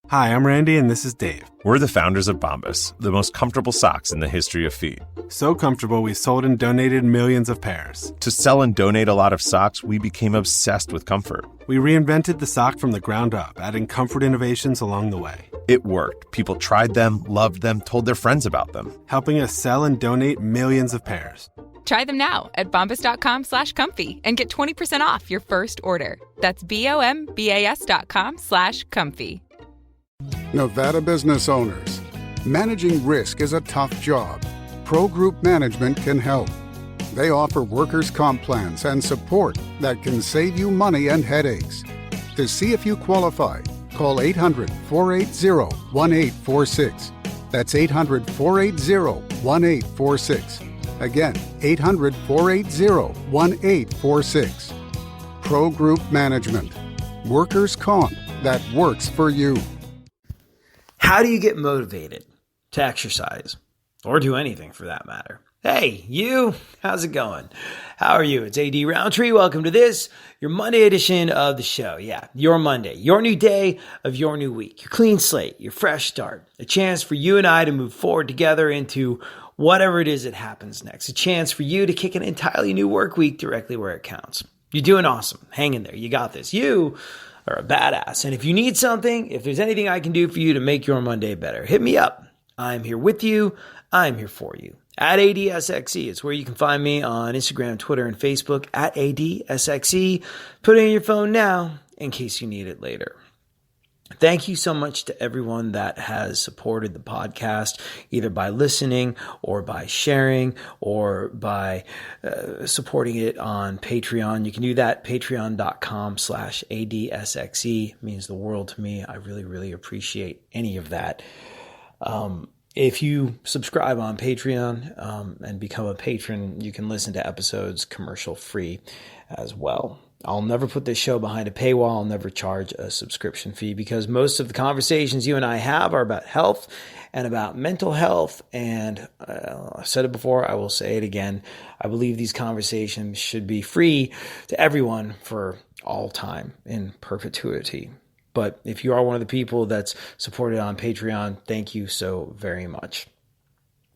Hi, I'm Randy, and this is Dave. We're the founders of Bombas, the most comfortable socks in the history of feet. So comfortable, we sold and donated millions of pairs. To sell and donate a lot of socks, we became obsessed with comfort. We reinvented the sock from the ground up, adding comfort innovations along the way. It worked. People tried them, loved them, told their friends about them, helping us sell and donate millions of pairs. Try them now at bombas.com/comfy and get 20% off your first order. That's bombas.com/comfy. Nevada business owners, managing risk is a tough job. Pro Group Management can help. They offer workers' comp plans and support that can save you money and headaches. To see if you qualify, call 800-480-1846. That's 800-480-1846. Again, 800-480-1846. Pro Group Management. Workers' comp that works for you. How do you get motivated to exercise or do anything for that matter? Hey, you, how's it going? How are you? It's AD Roundtree. Welcome to this, your Monday edition of the show. Yeah, your Monday, your new day of your new week, your clean slate, your fresh start, a chance for you and I to move forward together into whatever it is that happens next, a chance for you to kick an entirely new work week directly where it counts. You're doing awesome. Hang in there. You got this. You are a badass. And if you need something, if there's anything I can do for you to make your Monday better, hit me up. I'm here with you. I'm here for you. At ADSXE, it's where you can find me on Instagram, Twitter, and Facebook at ADSXE. Put it in your phone now in case you need it later. Thank you so much to everyone that has supported the podcast, either by listening or by sharing or by supporting it on Patreon. You can do that, patreon.com/ADSXE. It means the world to me. I really, really appreciate any of that. If you subscribe on Patreon and become a patron, you can listen to episodes commercial free as well. I'll never put this show behind a paywall. I'll never charge a subscription fee because most of the conversations you and I have are about health and about mental health. And I've said it before, I will say it again. I believe these conversations should be free to everyone for all time in perpetuity. But if you are one of the people that's supported on Patreon, thank you so very much.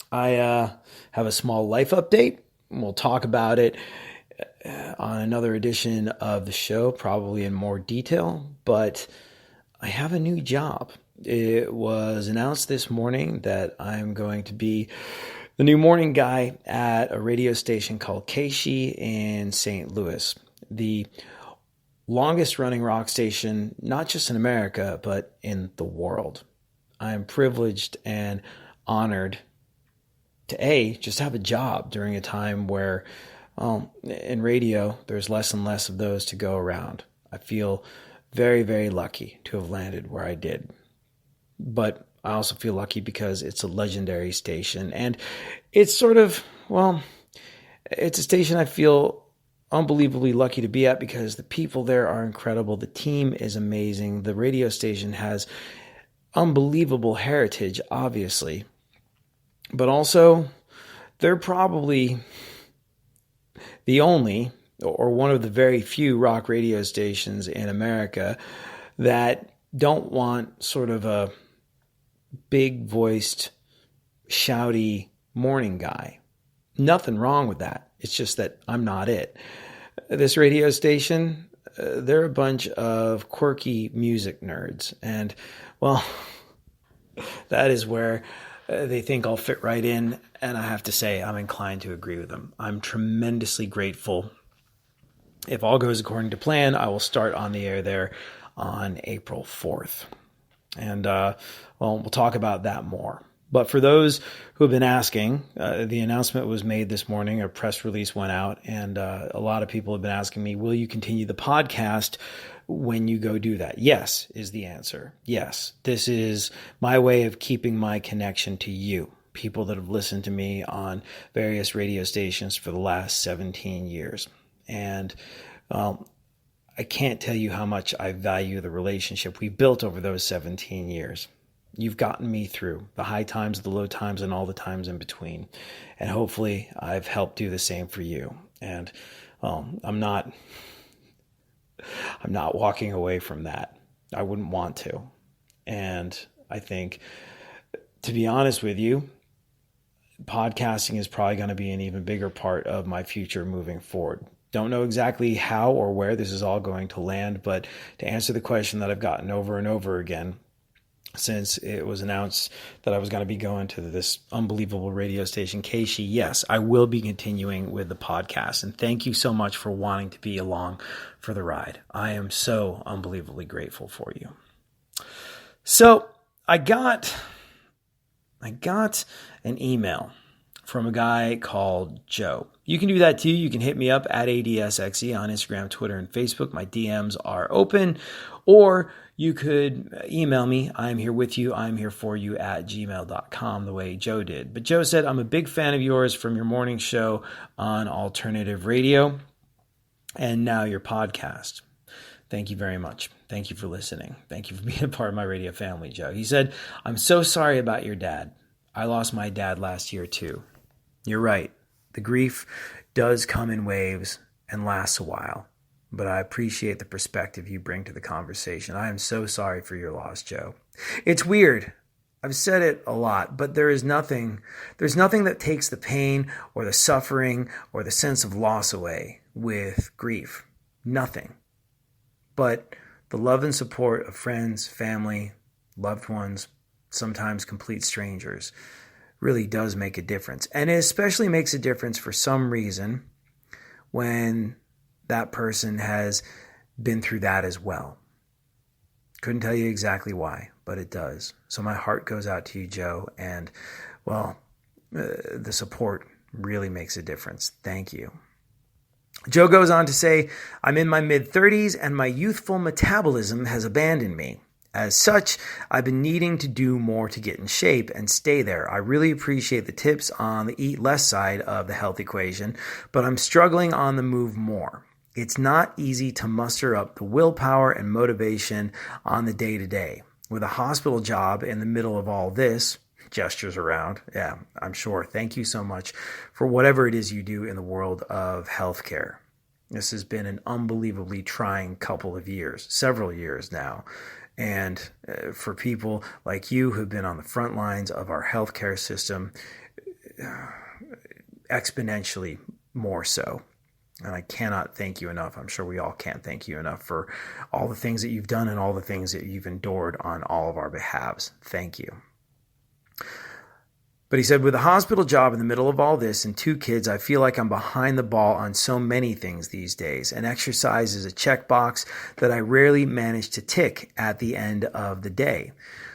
I have a small life update. We'll talk about it on another edition of the show, probably in more detail, but I have a new job. It was announced this morning that I'm going to be the new morning guy at a radio station called Keishi in St. Louis, the longest running rock station, not just in America, but in the world. I am privileged and honored to just have a job during a time where in radio, there's less and less of those to go around. I feel very, very lucky to have landed where I did. But I also feel lucky because it's a legendary station. And it's sort of, it's a station I feel unbelievably lucky to be at because the people there are incredible. The team is amazing. The radio station has unbelievable heritage, obviously. But also, they're probably the only or one of the very few rock radio stations in America that don't want sort of a big-voiced, shouty morning guy. Nothing wrong with that. It's just that I'm not it. This radio station, they're a bunch of quirky music nerds. And, that is where they think I'll fit right in, and I have to say I'm inclined to agree with them. I'm tremendously grateful. If all goes according to plan, I will start on the air there on April 4th. And, we'll talk about that more. But for those who have been asking, the announcement was made this morning, a press release went out, and a lot of people have been asking me, will you continue the podcast when you go do that? Yes, is the answer. Yes, this is my way of keeping my connection to you, people that have listened to me on various radio stations for the last 17 years. And I can't tell you how much I value the relationship we built over those 17 years. You've gotten me through the high times, the low times, and all the times in between. And hopefully I've helped do the same for you. And I'm not walking away from that. I wouldn't want to. And I think, to be honest with you, podcasting is probably going to be an even bigger part of my future moving forward. Don't know exactly how or where this is all going to land, but to answer the question that I've gotten over and over again since it was announced that I was going to be going to this unbelievable radio station, Keishi, yes, I will be continuing with the podcast. And thank you so much for wanting to be along for the ride. I am so unbelievably grateful for you. So I got an email from a guy called Joe. You can do that too. You can hit me up at ADSXE on Instagram, Twitter, and Facebook. My DMs are open. Or you could email me. I'm here with you. I'm here for you at gmail.com, the way Joe did. But Joe said, I'm a big fan of yours from your morning show on alternative radio and now your podcast. Thank you very much. Thank you for listening. Thank you for being a part of my radio family, Joe. He said, I'm so sorry about your dad. I lost my dad last year too. You're right. The grief does come in waves and lasts a while, but I appreciate the perspective you bring to the conversation. I am so sorry for your loss, Joe. It's weird. I've said it a lot, but there's nothing that takes the pain or the suffering or the sense of loss away with grief. Nothing. But the love and support of friends, family, loved ones, sometimes complete strangers, really does make a difference. And it especially makes a difference for some reason when that person has been through that as well. Couldn't tell you exactly why, but it does. So my heart goes out to you, Joe, and well, the support really makes a difference. Thank you. Joe goes on to say, I'm in my mid-30s and my youthful metabolism has abandoned me. As such, I've been needing to do more to get in shape and stay there. I really appreciate the tips on the eat less side of the health equation, but I'm struggling on the move more. It's not easy to muster up the willpower and motivation on the day-to-day. With a hospital job in the middle of all this, gestures around, yeah, I'm sure. Thank you so much for whatever it is you do in the world of healthcare. This has been an unbelievably trying couple of years, several years now. And for people like you who've been on the front lines of our healthcare system, exponentially more so. And I cannot thank you enough. I'm sure we all can't thank you enough for all the things that you've done and all the things that you've endured on all of our behalves. Thank you. But he said, with a hospital job in the middle of all this and 2 kids, I feel like I'm behind the ball on so many things these days. And exercise is a checkbox that I rarely manage to tick at the end of the day.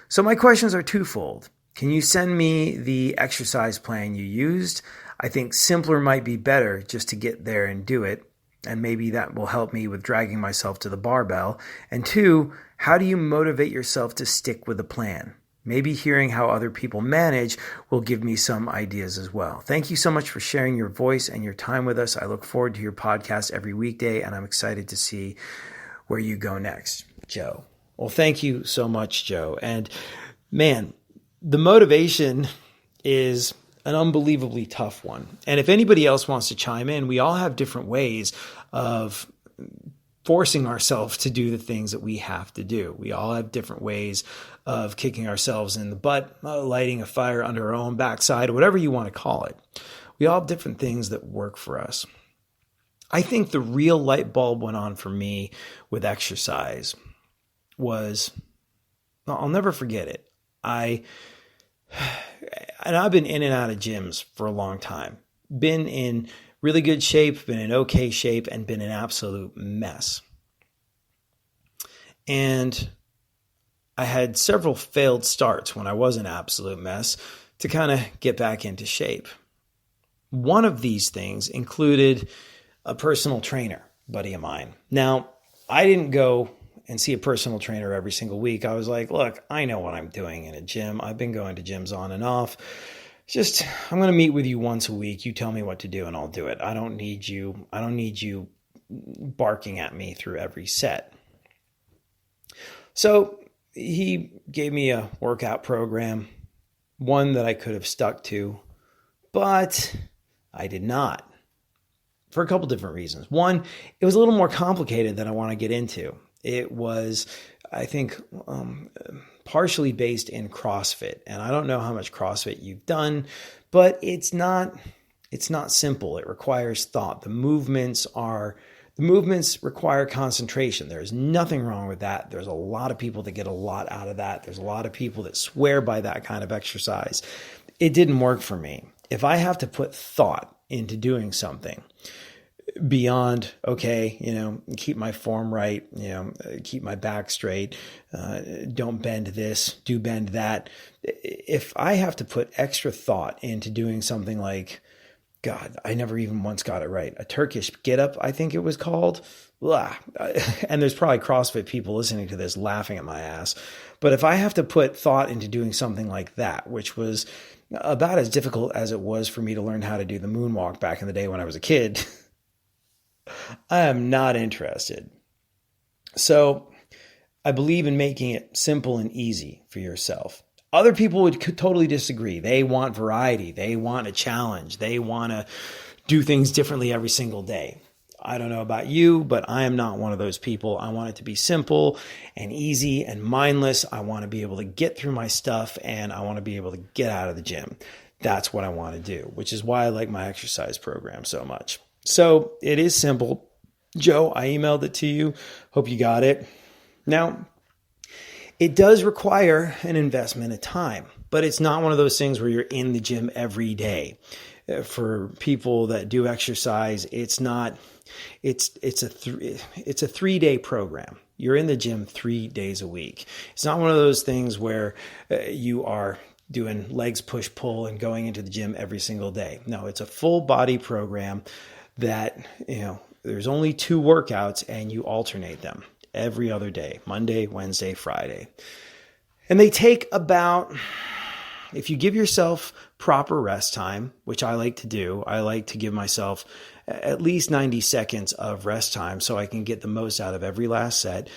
So my questions are twofold. Can you send me the exercise plan you used? I think simpler might be better just to get there and do it. And maybe that will help me with dragging myself to the barbell. And 2, how do you motivate yourself to stick with the plan? Maybe hearing how other people manage will give me some ideas as well. Thank you so much for sharing your voice and your time with us. I look forward to your podcast every weekday, and I'm excited to see where you go next, Joe. Well, thank you so much, Joe. And man, the motivation is an unbelievably tough one. And if anybody else wants to chime in, we all have different ways of forcing ourselves to do the things that we have to do. We all have different ways of kicking ourselves in the butt, lighting a fire under our own backside, whatever you want to call it. We all have different things that work for us. I think the real light bulb went on for me with exercise was, I'll never forget it. I've been in and out of gyms for a long time. Been in really good shape, been in okay shape, and been an absolute mess. And I had several failed starts when I was an absolute mess to kind of get back into shape. One of these things included a personal trainer, buddy of mine. Now, I didn't go and see a personal trainer every single week. I was like, look, I know what I'm doing in a gym. I've been going to gyms on and off. Just, I'm going to meet with you once a week. You tell me what to do and I'll do it. I don't need you barking at me through every set. So he gave me a workout program, one that I could have stuck to, but I did not for a couple different reasons. One, it was a little more complicated than I want to get into. It was, I think, partially based in CrossFit. And I don't know how much CrossFit you've done, but it's not simple. It requires thought. The movements require concentration. There's nothing wrong with that. There's a lot of people that get a lot out of that. There's a lot of people that swear by that kind of exercise. It didn't work for me. If I have to put thought into doing something beyond, okay, keep my form right, keep my back straight, don't bend this, do bend that. If I have to put extra thought into doing something like, God, I never even once got it right, a Turkish get up, I think it was called. Blah. And there's probably CrossFit people listening to this laughing at my ass. But if I have to put thought into doing something like that, which was about as difficult as it was for me to learn how to do the moonwalk back in the day when I was a kid, I am not interested. So I believe in making it simple and easy for yourself. Other people would totally disagree. They want variety. They want a challenge. They want to do things differently every single day. I don't know about you, but I am not one of those people. I want it to be simple and easy and mindless. I want to be able to get through my stuff and I want to be able to get out of the gym. That's what I want to do, which is why I like my exercise program so much. So it is simple. Joe, I emailed it to you. Hope you got it. Now, it does require an investment of time, but it's not one of those things where you're in the gym every day. For people that do exercise, it's a 3-day program. You're in the gym 3 days a week. It's not one of those things where you are doing legs, push, pull, and going into the gym every single day. No, it's a full body program that, there's only 2 workouts and you alternate them every other day, Monday, Wednesday, Friday. And they take about, if you give yourself proper rest time, which I like to do, I like to give myself at least 90 seconds of rest time so I can get the most out of every last set.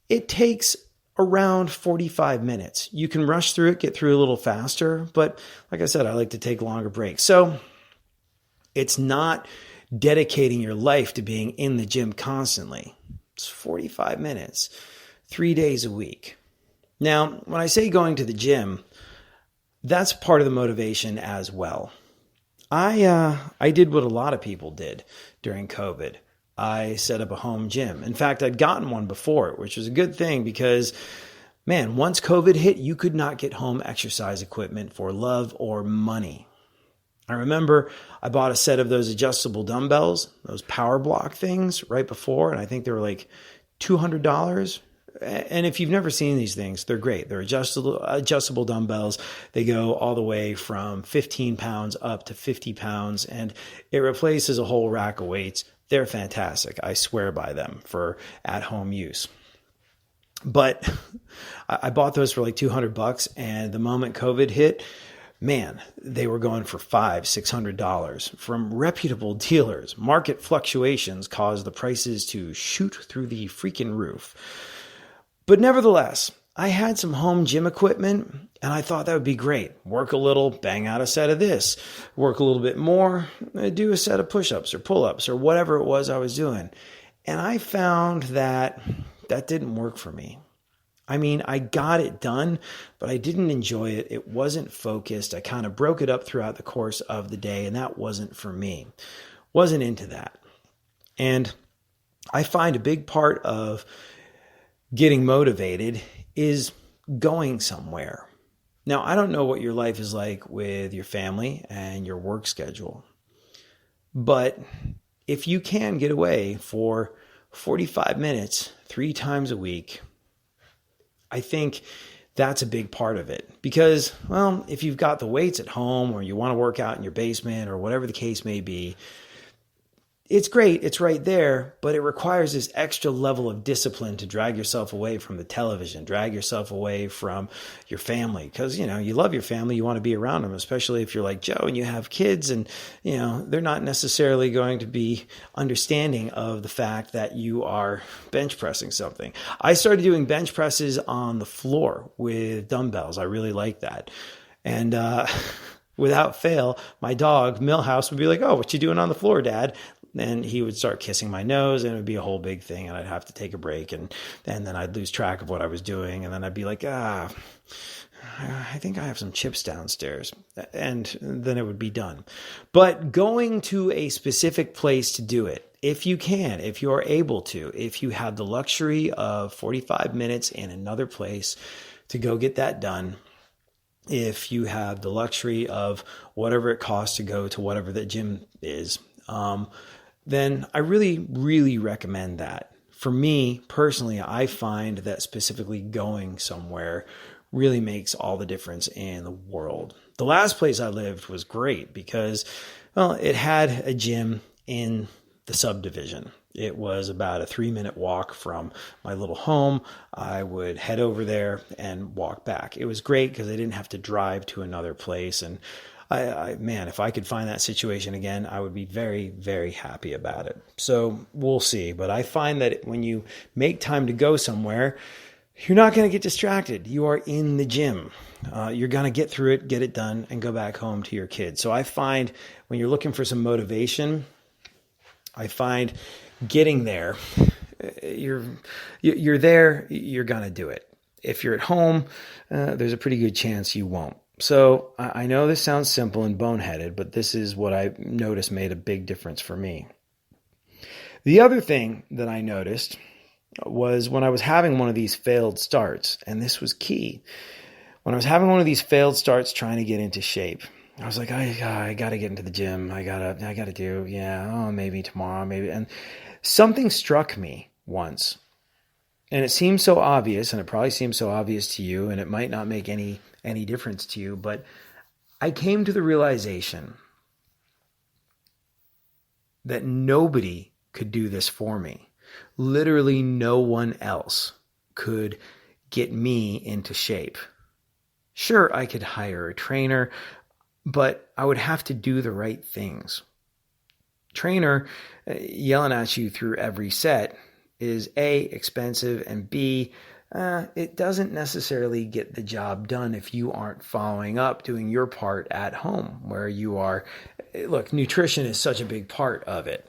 It takes around 45 minutes. You can rush through it, get through a little faster, but like I said, I like to take longer breaks. So it's not dedicating your life to being in the gym constantly. It's 45 minutes, 3 days a week. Now, when I say going to the gym, that's part of the motivation as well. I did what a lot of people did during COVID. I set up a home gym. In fact, I'd gotten one before, which was a good thing because, man, once COVID hit, you could not get home exercise equipment for love or money. I remember I bought a set of those adjustable dumbbells, those power block things right before, and I think they were like $200. And if you've never seen these things, they're great. They're adjustable dumbbells. They go all the way from 15 pounds up to 50 pounds, and it replaces a whole rack of weights. They're fantastic. I swear by them for at-home use. But I bought those for like $200, and the moment COVID hit, man, they were going for $500-$600 from reputable dealers. Market fluctuations caused the prices to shoot through the freaking roof. But nevertheless, I had some home gym equipment and I thought that would be great. Work a little, bang out a set of this. Work a little bit more, do a set of push-ups or pull-ups or whatever it was I was doing. And I found that didn't work for me. I mean, I got it done, but I didn't enjoy it. It wasn't focused. I kind of broke it up throughout the course of the day, and that wasn't for me. Wasn't into that. And I find a big part of getting motivated is going somewhere. Now, I don't know what your life is like with your family and your work schedule, but if you can get away for 45 minutes 3 times a week, I think that's a big part of it because, well, if you've got the weights at home or you want to work out in your basement or whatever the case may be, it's great. It's right there, but it requires this extra level of discipline to drag yourself away from the television, drag yourself away from your family because, you love your family. You want to be around them, especially if you're like Joe and you have kids and, they're not necessarily going to be understanding of the fact that you are bench pressing something. I started doing bench presses on the floor with dumbbells. I really like that. And, without fail, my dog, Millhouse, would be like, "Oh, what you doing on the floor, Dad?" And he would start kissing my nose, and it would be a whole big thing, and I'd have to take a break, and then I'd lose track of what I was doing, and then I'd be like, I think I have some chips downstairs, and then it would be done. But going to a specific place to do it, if you can, if you are able to, if you have the luxury of 45 minutes in another place to go get that done, if you have the luxury of whatever it costs to go to whatever the gym is, then I really, really recommend that. For me personally, I find that specifically going somewhere really makes all the difference in the world. The last place I lived was great because, well, it had a gym in the subdivision. It was about a 3-minute walk from my little home. I would head over there and walk back. It was great because I didn't have to drive to another place. And man, if I could find that situation again, I would be very, very happy about it. So we'll see. But I find that when you make time to go somewhere, you're not going to get distracted. You are in the gym. You're going to get through it, get it done, and go back home to your kids. So I find when you're looking for some motivation, I find getting there, you're there, you're going to do it. If you're at home, there's a pretty good chance you won't. So I know this sounds simple and boneheaded, but this is what I noticed made a big difference for me. The other thing that I noticed was when I was having one of these failed starts, and this was key. When I was having one of these failed starts trying to get into shape, I was like, I got to get into the gym. I got to do, maybe tomorrow, maybe. And something struck me once. And it seems so obvious, and it probably seems so obvious to you, and it might not make any difference to you, but I came to the realization that nobody could do this for me. Literally no one else could get me into shape. Sure, I could hire a trainer, but I would have to do the right things. Trainer yelling at you through every set is A, expensive, and B, it doesn't necessarily get the job done if you aren't following up, doing your part at home where you are. Look, nutrition is such a big part of it.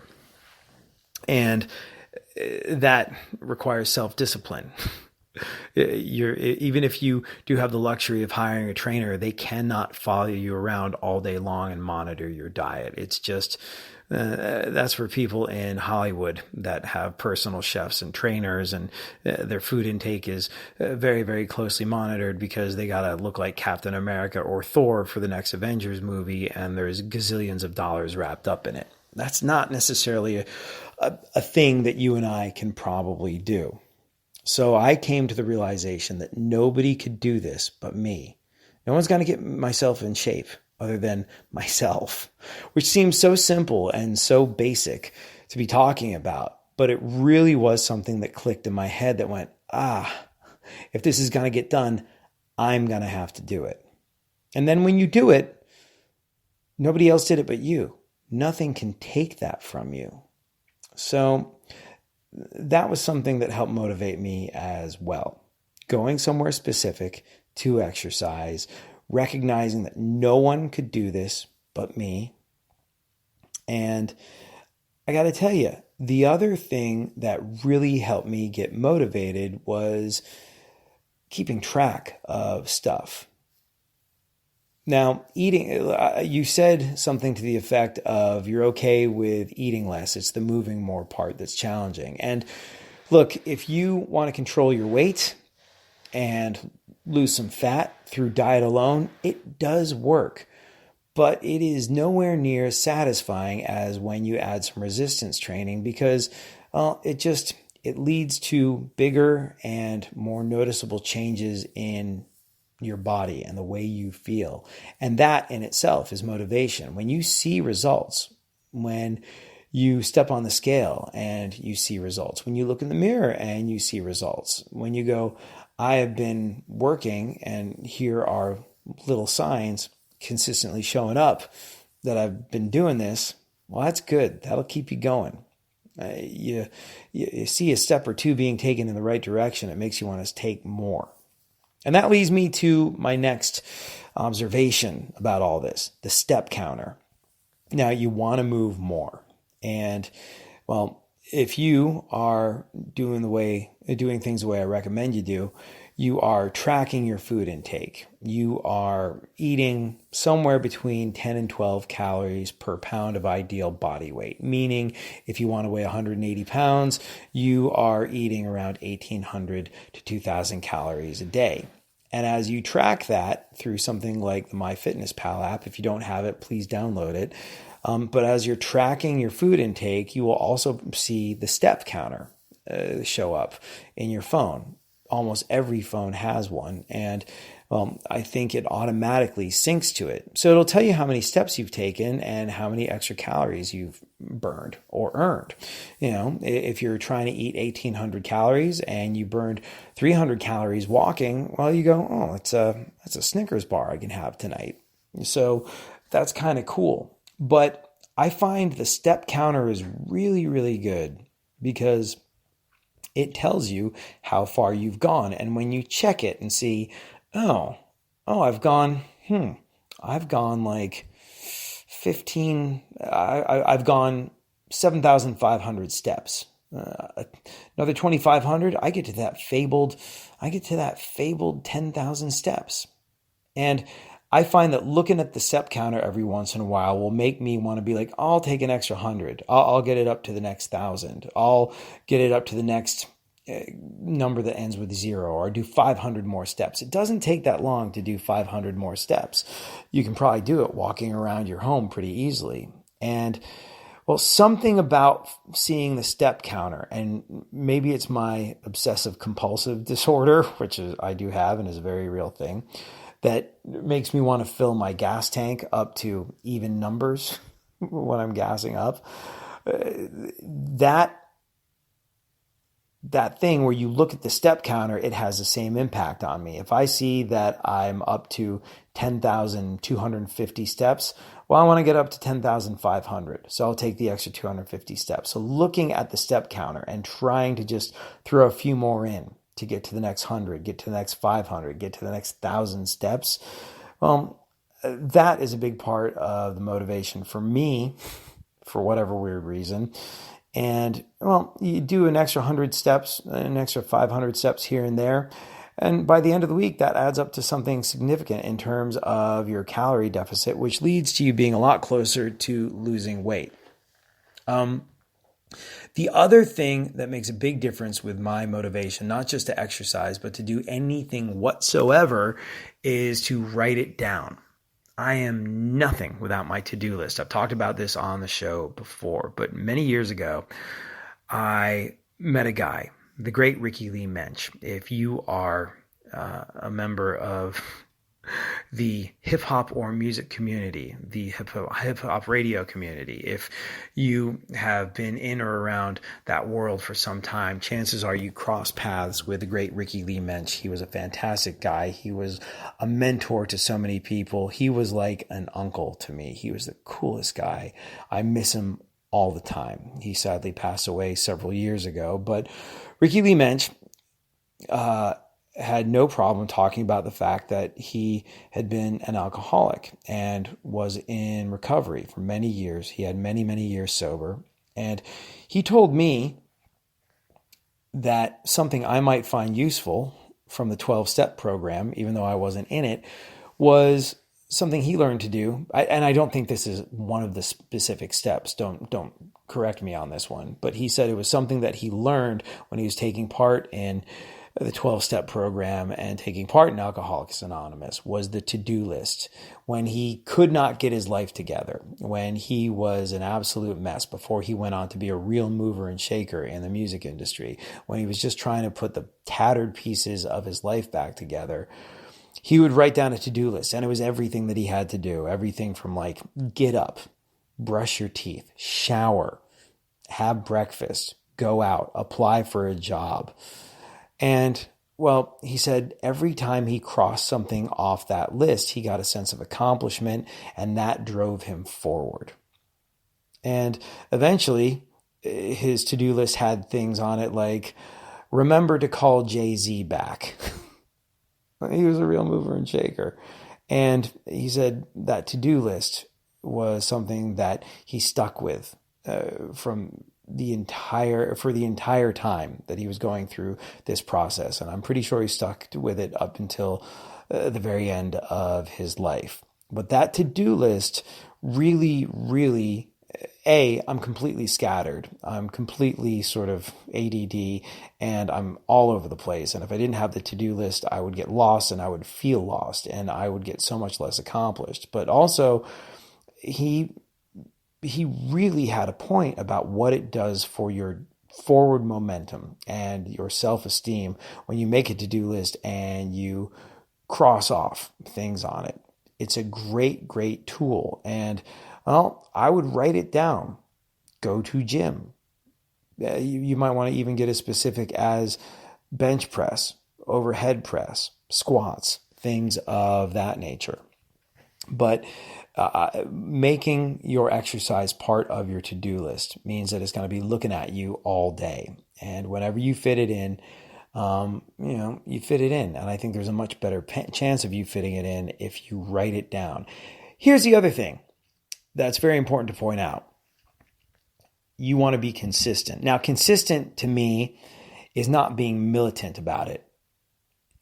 And that requires self-discipline. Even if you do have the luxury of hiring a trainer, they cannot follow you around all day long and monitor your diet. It's just, that's for people in Hollywood that have personal chefs and trainers, and their food intake is very, very closely monitored because they got to look like Captain America or Thor for the next Avengers movie, and there's gazillions of dollars wrapped up in it. That's not necessarily a thing that you and I can probably do. So I came to the realization that nobody could do this but me. No one's going to get myself in shape other than myself, which seems so simple and so basic to be talking about. But it really was something that clicked in my head that went, if this is going to get done, I'm going to have to do it. And then when you do it, nobody else did it but you. Nothing can take that from you. So that was something that helped motivate me as well. Going somewhere specific to exercise, recognizing that no one could do this but me. And I got to tell you, the other thing that really helped me get motivated was keeping track of stuff. Now, eating, you said something to the effect of you're okay with eating less. It's the moving more part that's challenging. And look, if you want to control your weight and lose some fat through diet alone, it does work. But it is nowhere near as satisfying as when you add some resistance training because it leads to bigger and more noticeable changes in your body and the way you feel. And that in itself is motivation. When you see results, when you step on the scale and you see results, when you look in the mirror and you see results, when you go, I have been working and here are little signs consistently showing up that I've been doing this, well, that's good. That'll keep you going. You see a step or two being taken in the right direction. It makes you want to take more. And that leads me to my next observation about all this, the step counter. Now, you want to move more. And, well, if you are doing things the way I recommend you do, you are tracking your food intake. You are eating somewhere between 10 and 12 calories per pound of ideal body weight. Meaning, if you want to weigh 180 pounds, you are eating around 1,800 to 2,000 calories a day. And as you track that through something like the MyFitnessPal app, if you don't have it, please download it. But as you're tracking your food intake, you will also see the step counter show up in your phone. Almost every phone has one. And I think it automatically syncs to it. So it'll tell you how many steps you've taken and how many extra calories you've burned or earned. You know, if you're trying to eat 1,800 calories and you burned 300 calories walking, well, you go, oh, that's a Snickers bar I can have tonight. So that's kind of cool. But I find the step counter is really, really good because it tells you how far you've gone. And when you check it and see, I've gone like 15, I've gone 7,500 steps. Another 2,500, I get to that fabled 10,000 steps. And I find that looking at the step counter every once in a while will make me want to be like, I'll take an extra 100. I'll get it up to the next 1,000. I'll get it up to the next number that ends with 0, or do 500 more steps. It doesn't take that long to do 500 more steps. You can probably do it walking around your home pretty easily. And well, something about seeing the step counter, and maybe it's my obsessive compulsive disorder, which I do have and is a very real thing, that makes me want to fill my gas tank up to even numbers when I'm gassing up. That thing where you look at the step counter, it has the same impact on me. If I see that I'm up to 10,250 steps, well, I want to get up to 10,500. So I'll take the extra 250 steps. So looking at the step counter and trying to just throw a few more in to get to the next 100, get to the next 500, get to the next 1,000 steps, well, that is a big part of the motivation for me, for whatever weird reason. And, well, you do an extra 100 steps, an extra 500 steps here and there. And by the end of the week, that adds up to something significant in terms of your calorie deficit, which leads to you being a lot closer to losing weight. The other thing that makes a big difference with my motivation, not just to exercise, but to do anything whatsoever, is to write it down. I am nothing without my to-do list. I've talked about this on the show before, but many years ago, I met a guy, the great Ricky Lee Mensch. If you are a member of the hip hop or music community, the hip hop radio community, if you have been in or around that world for some time, chances are you cross paths with the great Ricky Lee Mensch. He was a fantastic guy. He was a mentor to so many people. He was like an uncle to me. He was the coolest guy. I miss him all the time. He sadly passed away several years ago, but Ricky Lee Mensch had no problem talking about the fact that he had been an alcoholic and was in recovery for many years. He had many, many years sober. And he told me that something I might find useful from the 12-step program, even though I wasn't in it, was something he learned to do. And I don't think this is one of the specific steps. Don't correct me on this one. But he said it was something that he learned when he was taking part in the 12-step program and taking part in Alcoholics Anonymous, was the to-do list. When he could not get his life together, when he was an absolute mess before he went on to be a real mover and shaker in the music industry, when he was just trying to put the tattered pieces of his life back together, he would write down a to-do list, and it was everything that he had to do. Everything from like get up, brush your teeth, shower, have breakfast, go out, apply for a job. And, well, he said every time he crossed something off that list, he got a sense of accomplishment, and that drove him forward. And eventually, his to-do list had things on it like, remember to call Jay-Z back. He was a real mover and shaker. And he said that to-do list was something that he stuck with for the entire time that he was going through this process. And I'm pretty sure he stuck with it up until the very end of his life. But that to-do list really, really, I'm completely scattered. I'm completely sort of ADD, and I'm all over the place. And if I didn't have the to-do list, I would get lost and I would feel lost and I would get so much less accomplished. But also, he really had a point about what it does for your forward momentum and your self-esteem when you make a to-do list and you cross off things on it. It's a great, great tool. And well, I would write it down. Go to gym. You might want to even get as specific as bench press, overhead press, squats, things of that nature. But making your exercise part of your to-do list means that it's going to be looking at you all day. And whenever you fit it in, you fit it in. And I think there's a much better chance of you fitting it in if you write it down. Here's the other thing that's very important to point out. You want to be consistent. Now, consistent to me is not being militant about it.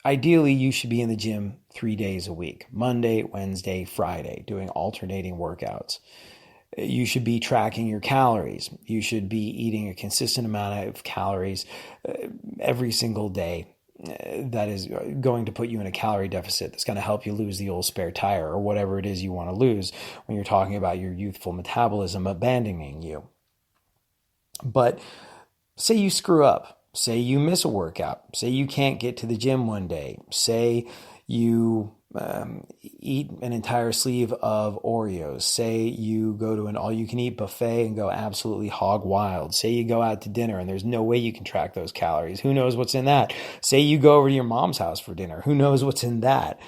Ideally, you should be in the gym 3 days a week, Monday, Wednesday, Friday, doing alternating workouts. You should be tracking your calories. You should be eating a consistent amount of calories every single day. That is going to put you in a calorie deficit. That's going to help you lose the old spare tire or whatever it is you want to lose when you're talking about your youthful metabolism abandoning you. But say you screw up. Say you miss a workout. Say you can't get to the gym one day. Say you eat an entire sleeve of Oreos. Say you go to an all-you-can-eat buffet and go absolutely hog wild. Say you go out to dinner and there's no way you can track those calories. Who knows what's in that? Say you go over to your mom's house for dinner. Who knows what's in that?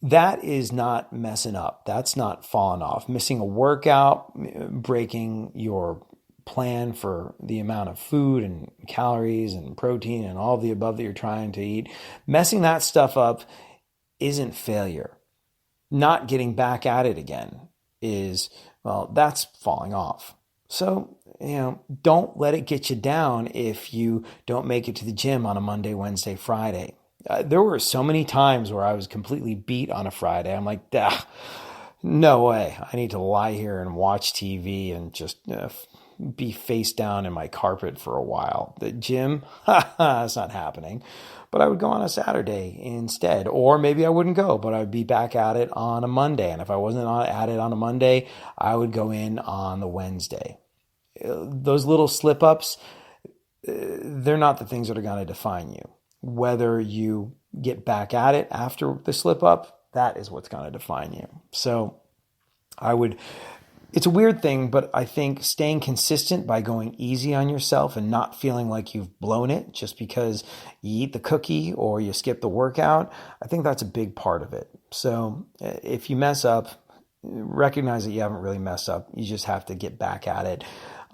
That is not messing up. That's not falling off. Missing a workout, breaking your plan for the amount of food and calories and protein and all of the above that you're trying to eat. Messing that stuff up isn't failure. Not getting back at it again is, well, that's falling off. So, don't let it get you down if you don't make it to the gym on a Monday, Wednesday, Friday. There were so many times where I was completely beat on a Friday. I'm like, no way. I need to lie here and watch TV and just be face down in my carpet for a while. The gym, it's not happening. But I would go on a Saturday instead. Or maybe I wouldn't go, but I'd be back at it on a Monday. And if I wasn't at it on a Monday, I would go in on the Wednesday. Those little slip-ups, they're not the things that are going to define you. Whether you get back at it after the slip-up, that is what's going to define you. So it's a weird thing, but I think staying consistent by going easy on yourself and not feeling like you've blown it just because you eat the cookie or you skip the workout, I think that's a big part of it. So if you mess up, recognize that you haven't really messed up. You just have to get back at it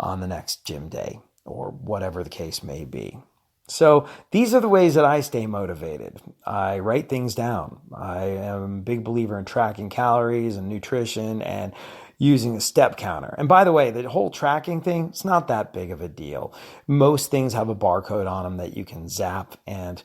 on the next gym day or whatever the case may be. So these are the ways that I stay motivated. I write things down. I am a big believer in tracking calories and nutrition and using a step counter. And by the way, the whole tracking thing, it's not that big of a deal. Most things have a barcode on them that you can zap. And,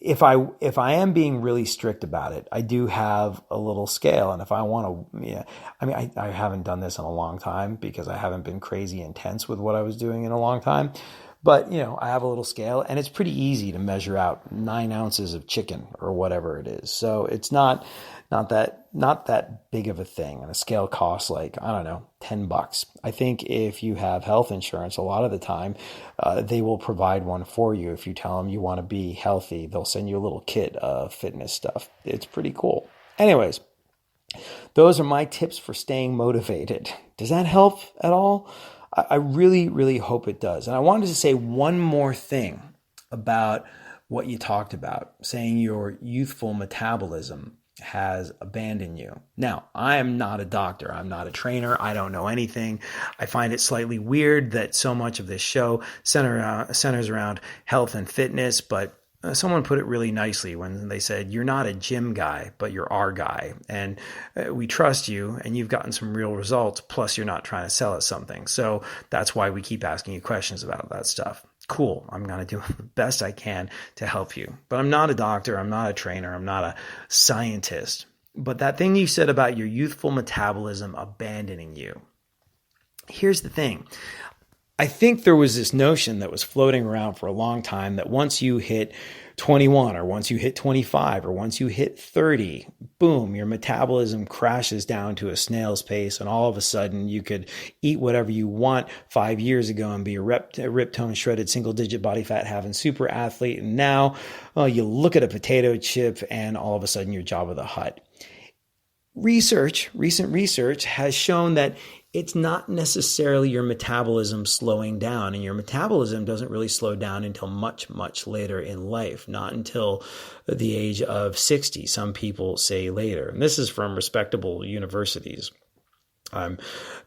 if I am being really strict about it, I do have a little scale. And if I want to, I haven't done this in a long time because I haven't been crazy intense with what I was doing in a long time. But, I have a little scale and it's pretty easy to measure out 9 ounces of chicken or whatever it is. So it's not that big of a thing. And a scale costs like, I don't know, $10. I think if you have health insurance, a lot of the time, they will provide one for you. If you tell them you want to be healthy, they'll send you a little kit of fitness stuff. It's pretty cool. Anyways, those are my tips for staying motivated. Does that help at all? I really, really hope it does. And I wanted to say one more thing about what you talked about, saying your youthful metabolism has abandoned you. Now, I am not a doctor. I'm not a trainer. I don't know anything. I find it slightly weird that so much of this show centers around health and fitness, but Someone put it really nicely when they said, you're not a gym guy, but you're our guy. And we trust you and you've gotten some real results. Plus, you're not trying to sell us something. So that's why we keep asking you questions about that stuff. Cool. I'm going to do the best I can to help you. But I'm not a doctor. I'm not a trainer. I'm not a scientist. But that thing you said about your youthful metabolism abandoning you. Here's the thing. I think there was this notion that was floating around for a long time that once you hit 21 or once you hit 25 or once you hit 30, boom, your metabolism crashes down to a snail's pace and all of a sudden you could eat whatever you want 5 years ago and be a ripped tone, shredded, single-digit body fat having super athlete. And now you look at a potato chip and all of a sudden you're Jabba the Hutt. Recent research has shown that it's not necessarily your metabolism slowing down, and your metabolism doesn't really slow down until much, much later in life, not until the age of 60. Some people say later. And this is from respectable universities. I'm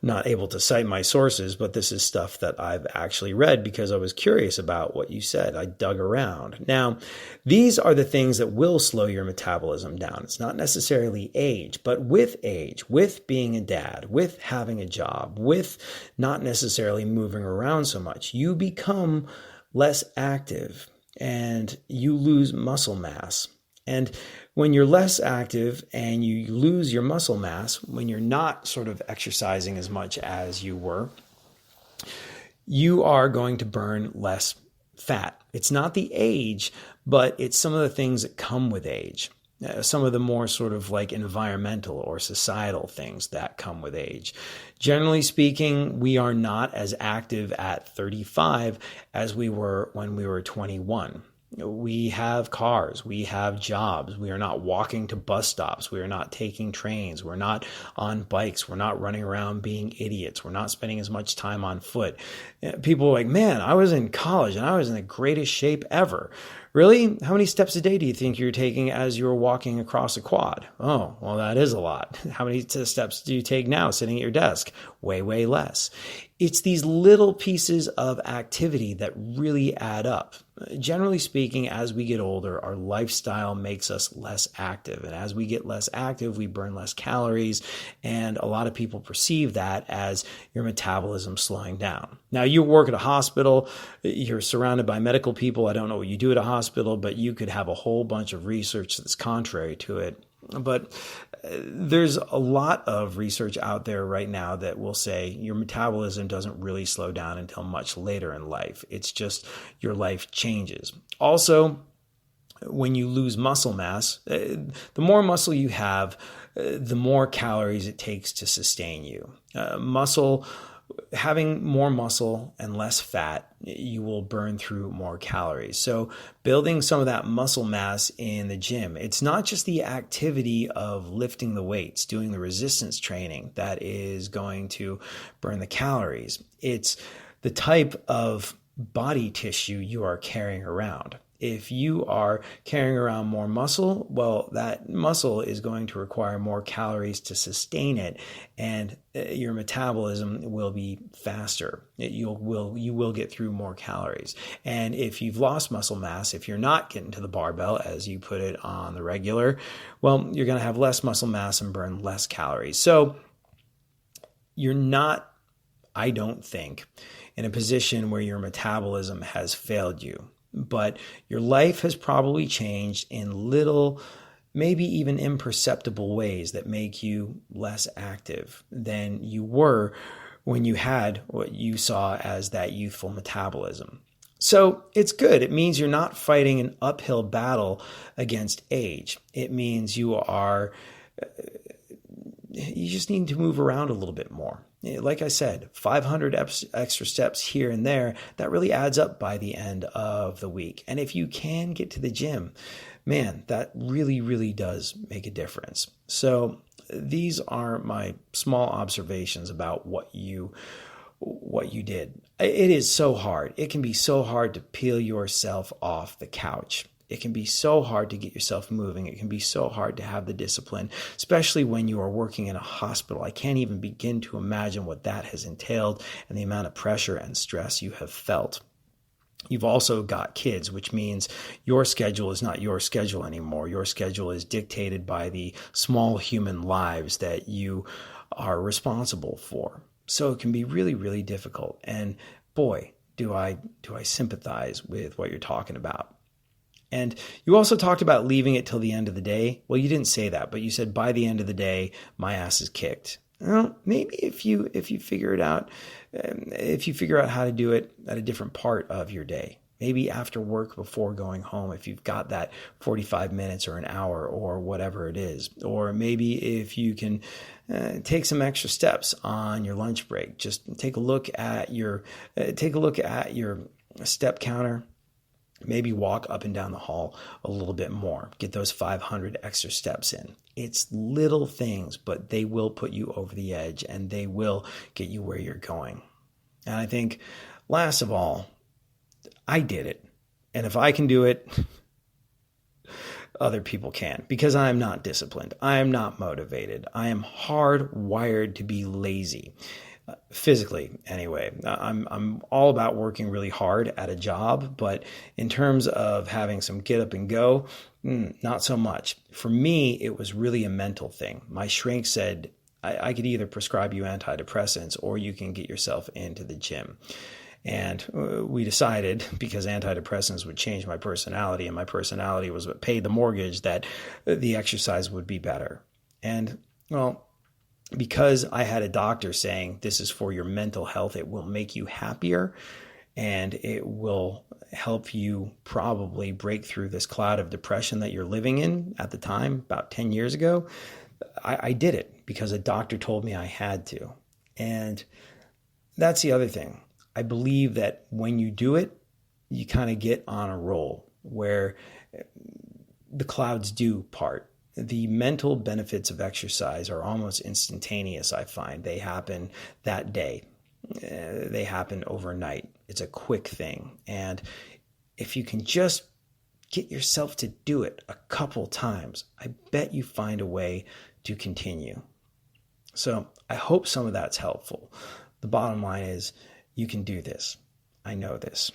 not able to cite my sources, but this is stuff that I've actually read because I was curious about what you said. I dug around. Now, these are the things that will slow your metabolism down. It's not necessarily age, but with age, with being a dad, with having a job, with not necessarily moving around so much, you become less active and you lose muscle mass. And when you're less active and you lose your muscle mass, when you're not sort of exercising as much as you were, you are going to burn less fat. It's not the age, but it's some of the things that come with age. Some of the more sort of like environmental or societal things that come with age. Generally speaking, we are not as active at 35 as we were when we were 21. We have cars, we have jobs, we are not walking to bus stops, we are not taking trains, we're not on bikes, we're not running around being idiots, we're not spending as much time on foot. People are like, man, I was in college and I was in the greatest shape ever. Really? How many steps a day do you think you're taking as you're walking across a quad? Oh, well, that is a lot. How many steps do you take now sitting at your desk? Way, way less. It's these little pieces of activity that really add up. Generally speaking, as we get older, our lifestyle makes us less active. And as we get less active, we burn less calories. And a lot of people perceive that as your metabolism slowing down. Now, you work at a hospital, you're surrounded by medical people. I don't know what you do at a hospital, but you could have a whole bunch of research that's contrary to it. But there's a lot of research out there right now that will say your metabolism doesn't really slow down until much later in life. It's just your life changes. Also, when you lose muscle mass, the more muscle you have, the more calories it takes to sustain you. Having more muscle and less fat, you will burn through more calories. So building some of that muscle mass in the gym, it's not just the activity of lifting the weights, doing the resistance training that is going to burn the calories. It's the type of body tissue you are carrying around. If you are carrying around more muscle, well, that muscle is going to require more calories to sustain it, and your metabolism will be faster. You will get through more calories. And if you've lost muscle mass, if you're not getting to the barbell, as you put it on the regular, well, you're going to have less muscle mass and burn less calories. So you're not, I don't think, in a position where your metabolism has failed you. But your life has probably changed in little, maybe even imperceptible ways that make you less active than you were when you had what you saw as that youthful metabolism. So it's good. It means you're not fighting an uphill battle against age. It means you just need to move around a little bit more. Like I said, 500 extra steps here and there, that really adds up by the end of the week. And if you can get to the gym, man, that really, really does make a difference. So these are my small observations about what you did. It is so hard. It can be so hard to peel yourself off the couch. It can be so hard to get yourself moving. It can be so hard to have the discipline, especially when you are working in a hospital. I can't even begin to imagine what that has entailed and the amount of pressure and stress you have felt. You've also got kids, which means your schedule is not your schedule anymore. Your schedule is dictated by the small human lives that you are responsible for. So it can be really, really difficult. And boy, do I sympathize with what you're talking about. And you also talked about leaving it till the end of the day. Well, you didn't say that, but you said by the end of the day, my ass is kicked. Well, maybe if you figure it out, if you figure out how to do it at a different part of your day, maybe after work before going home, if you've got that 45 minutes or an hour or whatever it is, or maybe if you can take some extra steps on your lunch break, just take a look at your step counter. Maybe walk up and down the hall a little bit more. Get those 500 extra steps in. It's little things, but they will put you over the edge and they will get you where you're going. And I think, last of all, I did it. And if I can do it, other people can, because I am not disciplined. I am not motivated. I am hardwired to be lazy. Physically, anyway. I'm all about working really hard at a job, but in terms of having some get up and go, not so much. For me, it was really a mental thing. My shrink said, I could either prescribe you antidepressants or you can get yourself into the gym. And we decided, because antidepressants would change my personality and my personality was what paid the mortgage, that the exercise would be better. And, well, because I had a doctor saying this is for your mental health, it will make you happier and it will help you probably break through this cloud of depression that you're living in at the time, about 10 years ago. I did it because a doctor told me I had to. And that's the other thing. I believe that when you do it, you kind of get on a roll where the clouds do part. The mental benefits of exercise are almost instantaneous, I find. They happen that day. They happen overnight. It's a quick thing. And if you can just get yourself to do it a couple times, I bet you find a way to continue. So I hope some of that's helpful. The bottom line is you can do this. I know this.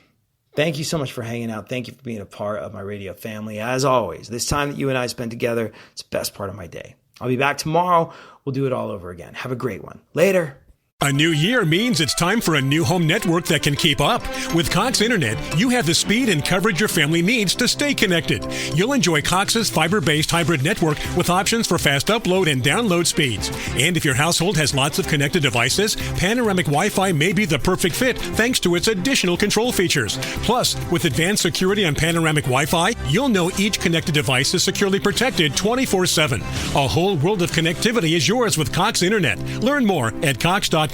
Thank you so much for hanging out. Thank you for being a part of my radio family. As always, this time that you and I spend together, it's the best part of my day. I'll be back tomorrow. We'll do it all over again. Have a great one. Later. A new year means it's time for a new home network that can keep up. With Cox Internet, you have the speed and coverage your family needs to stay connected. You'll enjoy Cox's fiber-based hybrid network with options for fast upload and download speeds. And if your household has lots of connected devices, Panoramic Wi-Fi may be the perfect fit thanks to its additional control features. Plus, with advanced security on Panoramic Wi-Fi, you'll know each connected device is securely protected 24/7. A whole world of connectivity is yours with Cox Internet. Learn more at Cox.com.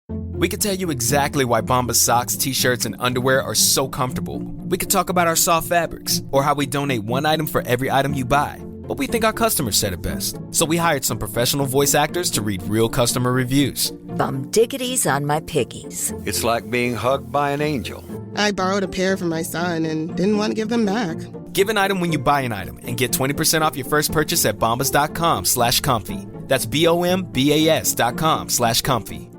We could tell you exactly why Bombas socks, t-shirts, and underwear are so comfortable. We could talk about our soft fabrics or how we donate one item for every item you buy. But we think our customers said it best. So we hired some professional voice actors to read real customer reviews. Bum dickities on my piggies. It's like being hugged by an angel. I borrowed a pair from my son and didn't want to give them back. Give an item when you buy an item and get 20% off your first purchase at bombas.com/comfy. That's BOMBAS.com/comfy.